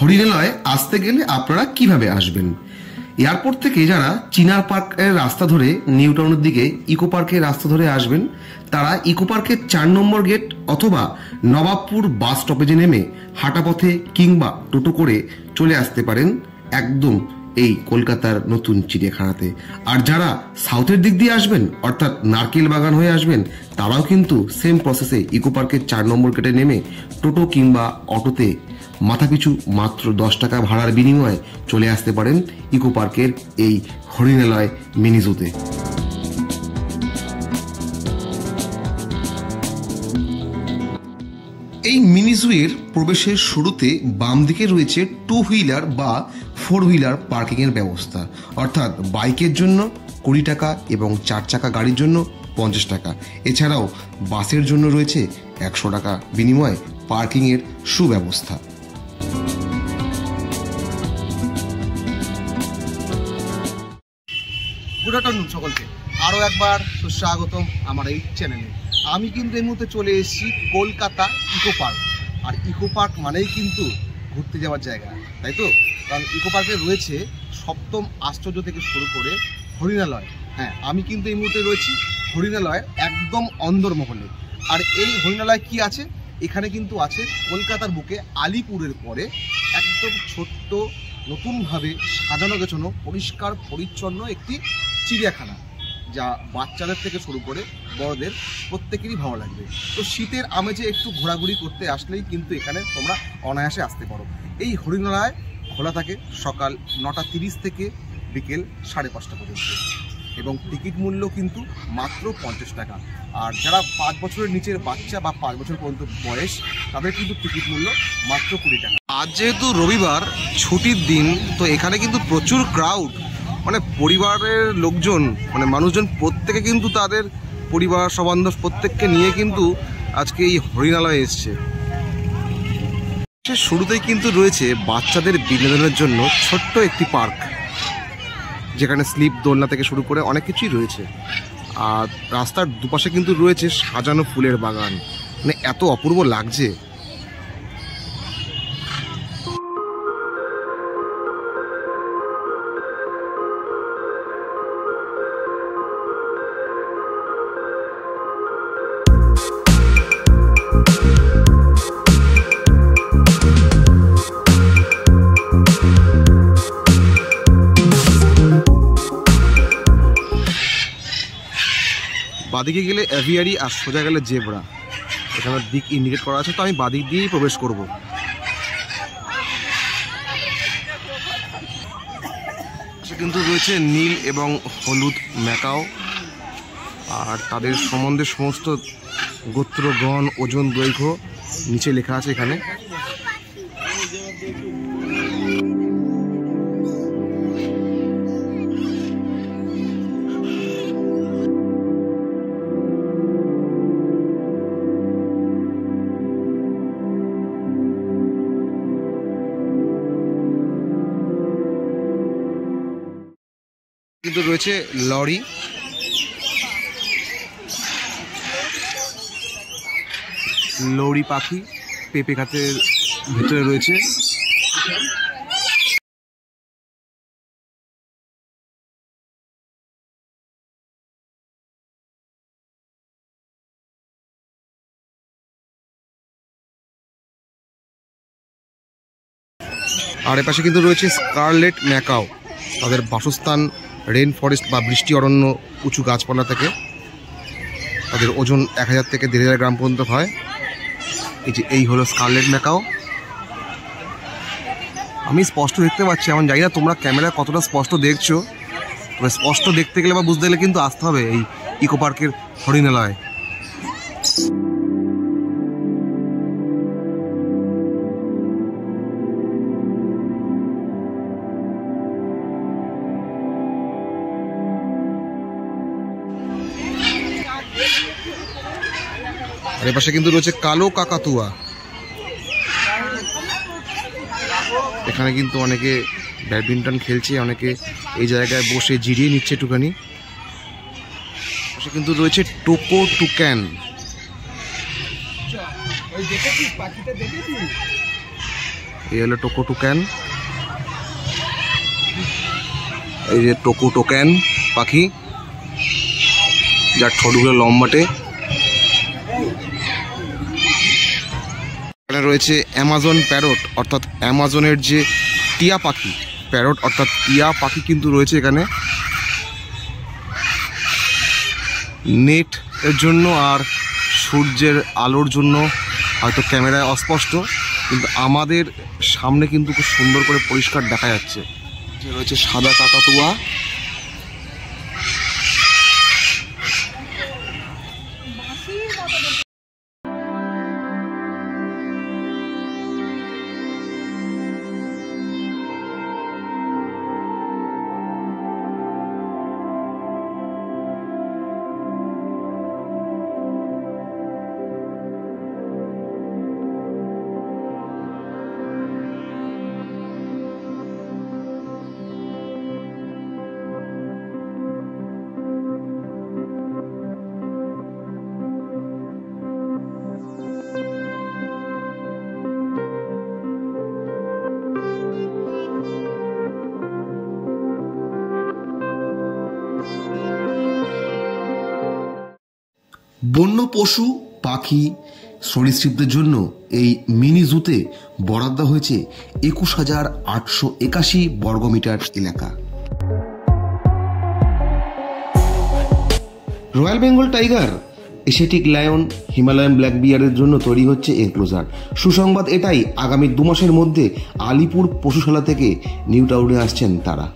হরিণালয়ে আসতে গেলে আপনারা কিভাবে আসবেন? এয়ারপোর্ট থেকে যারা চিনার পার্কের রাস্তা ধরে নিউ টাউনের দিকে ইকো পার্কের রাস্তা ধরে আসবেন, তারা ইকো পার্কের 4 নম্বর গেট অথবা নবাবপুর বাস স্টপেজে নেমে হাঁটা পথে কিংবা টোটো করে চলে আসতে পারেন একদম এই কলকাতার নতুন চিড়িয়াখানাতে। আর যারা সাউথের দিক দিয়ে আসবেন, অর্থাৎ নারকেল বাগান হয়ে আসবেন, তারাও কিন্তু সেম প্রসেসে ইকো পার্কের 4 নম্বর গেটে নেমে টোটো কিংবা অটোতে মাথাপিছু মাত্র 10 টাকা ভাড়ার বিনিময়ে চলে আসতে পারেন ইকো পার্কের এই হরিণালয় মিনি জুতে। এই মিনি জুয়ের প্রবেশের শুরুতে বাম দিকে রয়েছে 2 হুইলার বা 4 হুইলার পার্কিংয়ের ব্যবস্থা, অর্থাৎ বাইকের জন্য 20 টাকা এবং 4 চাকা গাড়ির জন্য 50 টাকা। এছাড়াও বাসের জন্য রয়েছে 100 টাকা বিনিময়ে পার্কিংয়ের সুব্যবস্থা। গুড আফটারনুন সকলকে, আরও একবার সুস্বাগতম আমার এই চ্যানেলে। আমি কিন্তু এই মুহূর্তে চলে এসেছি কলকাতা ইকো পার্ক। আর ইকো পার্ক মানেই কিন্তু ঘুরতে যাওয়ার জায়গা, তাই তো? কারণ ইকো পার্কে রয়েছে 7ম আশ্চর্য থেকে শুরু করে হরিণালয়। হ্যাঁ, আমি কিন্তু এই মুহূর্তে রয়েছি হরিণালয়ের একদম অন্দরমহলে। আর এই হরিণালয় কি আছে? এখানে কিন্তু আছে কলকাতার বুকে আলিপুরের পরে একদম ছোট্ট নতুনভাবে সাজানো গোছানো পরিষ্কার পরিচ্ছন্ন একটি চিড়িয়াখানা, যা বাচ্চাদের থেকে শুরু করে বড়দের প্রত্যেকেরই ভালো লাগবে। তো শীতের আমেজে একটু ঘোরাঘুরি করতে আসলেই কিন্তু এখানে তোমরা অনায়াসে আসতে পারো। এই হরিণালয় খোলা থাকে সকাল 9:30 থেকে বিকেল 5:30 পর্যন্ত, এবং টিকিট মূল্য কিন্তু মাত্র 50 টাকা। আর যারা 5 বছরের নিচের বাচ্চা বা 5 বছর পর্যন্ত বয়স, তাদের কিন্তু টিকিট মূল্য মাত্র 20 টাকা। আজ যেহেতু রবিবার, ছুটির দিন, তো এখানে কিন্তু প্রচুর ক্রাউড, মানে পরিবারের লোকজন, মানে মানুষজন প্রত্যেকে কিন্তু তাদের পরিবার সবান্ধব প্রত্যেককে নিয়ে কিন্তু আজকে এই হরিণালয়ে এসছে। শুরুতেই কিন্তু রয়েছে বাচ্চাদের বিনোদনের জন্য ছোট্ট একটি পার্ক, যেখানে স্লিপ দোলনা থেকে শুরু করে অনেক কিছুই রয়েছে। আর রাস্তার দুপাশে কিন্তু রয়েছে সাজানো ফুলের বাগান, মানে এত অপূর্ব লাগছে। বাদিকে গেলে অ্যাভিয়ারি আর সোজা গেলে জেব্রা, এখানে দিক ইন্ডিকেট করা আছে, তো আমি বাদিক দিয়েই প্রবেশ করব। কিন্তু রয়েছে নীল এবং হলুদ ম্যাকাও, আর তাদের সম্বন্ধে সমস্ত গোত্র, গণ, ওজন, দৈর্ঘ্য নিচে লেখা আছে এখানে। কিন্তু রয়েছে লরি, লরি পাখি পেঁপে খাতের ভিতরে রয়েছে। আর এপাশে কিন্তু রয়েছে স্কারলেট ম্যাকাও, তাদের বাসস্থান রেন ফরেস্ট বা বৃষ্টি অরণ্য, উঁচু গাছপালা থেকে। তাদের ওজন 1000 থেকে 1500 গ্রাম পর্যন্ত হয়। এই হলো স্কারলেট ম্যাকাও। আমি স্পষ্ট দেখতে পাচ্ছি, এমন জানি না তোমরা ক্যামেরা কতটা স্পষ্ট দেখছো, তবে স্পষ্ট দেখতে গেলে বা বুঝতে গেলে কিন্তু আসতে হবে এই ইকো পার্কের হরিণালয়। আর এপাশে কিন্তু রয়েছে কালো কাকাতুয়া, এখানে কিন্তু অনেকে ব্যাডমিন্টন খেলছে, অনেকে এই জায়গায় বসে জিরিয়ে নিচ্ছে একটুখানি। পাশে কিন্তু রয়েছে টোকো টুক্যান, এই হলো টোকো টোকেন, এই যে টোকো টোকেন পাখি, যার ঠোঁটগুলো লম্বাটে। এখানে রয়েছে অ্যামাজন প্যারট, অর্থাৎ অ্যামাজনের যে টিয়া পাখি, প্যারট অর্থাৎ টিয়া পাখি কিন্তু রয়েছে এখানে। নেট এর জন্য আর সূর্যের আলোর জন্য হয়তো ক্যামেরায় অস্পষ্ট, কিন্তু আমাদের সামনে কিন্তু খুব সুন্দর করে পরিষ্কার দেখা যাচ্ছে। রয়েছে সাদা কাকাতুয়া, বন্য পশু, পাখি, সরীসৃপদের জন্য এই মিনি জুতে বরাদ্দ হয়েছে 21,881 বর্গমিটার এলাকা। Royal Bengal tiger, Asiatic lion, Himalayan black বিয়ারের জন্য তৈরি হচ্ছে এনক্লোজার। সুসংবাদ এটাই, আগামী 2 মাসের মধ্যে আলিপুর পশুশালা থেকে নিউ টাউনে আসছেন তারা।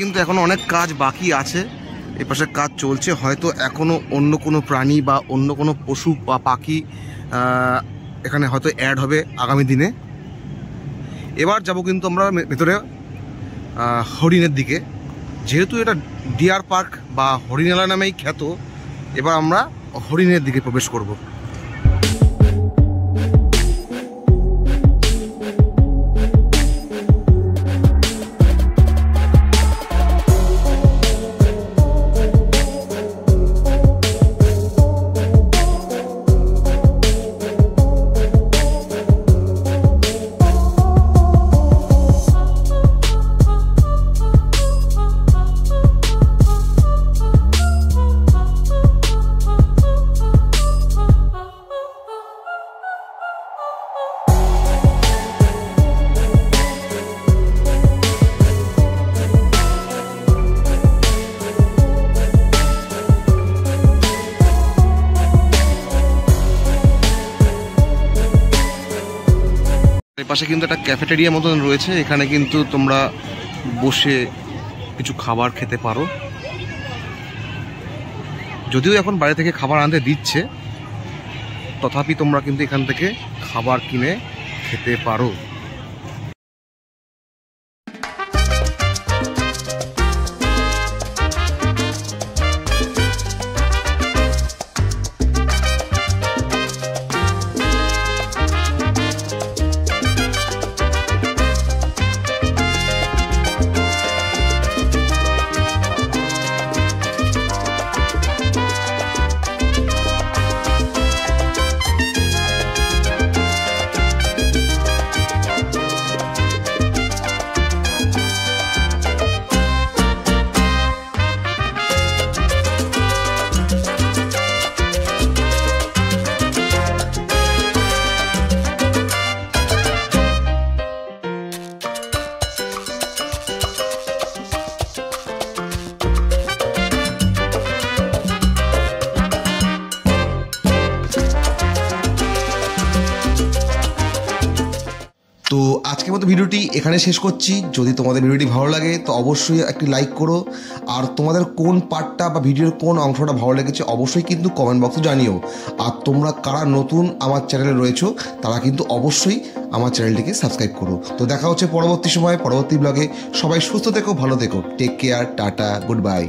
কিন্তু এখনো অনেক কাজ বাকি আছে, এপাশে কাজ চলছে। হয়তো এখনো অন্য কোনো প্রাণী বা অন্য কোনো পশু বা পাখি এখানে হয়তো অ্যাড হবে আগামী দিনে। এবার যাব কিন্তু আমরা ভেতরে হরিণের দিকে, যেহেতু এটা ডিয়ার পার্ক বা হরিণালা নামেই খ্যাত। এবার আমরা হরিণের দিকে প্রবেশ করব। পাশে কিন্তু একটা ক্যাফেটেরিয়া মতন রয়েছে, এখানে কিন্তু তোমরা বসে কিছু খাবার খেতে পারো। যদিও এখন বাইরে থেকে খাবার আনতে দিচ্ছে, তথাপি তোমরা কিন্তু এখান থেকে খাবার কিনে খেতে পারো। তো আজকের মতো ভিডিওটি এখানে শেষ করছি। যদি তোমাদের ভিডিওটি ভালো লাগে তো অবশ্যই একটি লাইক করো, আর তোমাদের কোন পার্টটা বা ভিডিওর কোন অংশটা ভালো লেগেছে অবশ্যই কিন্তু কমেন্ট বক্সে জানিও। আর তোমরা কারা নতুন আমার চ্যানেলে রয়েছো তারা কিন্তু অবশ্যই আমার চ্যানেলটিকে সাবস্ক্রাইব করো। তো দেখা হচ্ছে পরবর্তী সময় পরবর্তী ব্লগে। সবাই সুস্থ থেকো, ভালো থেকো, take care, tata, good bye.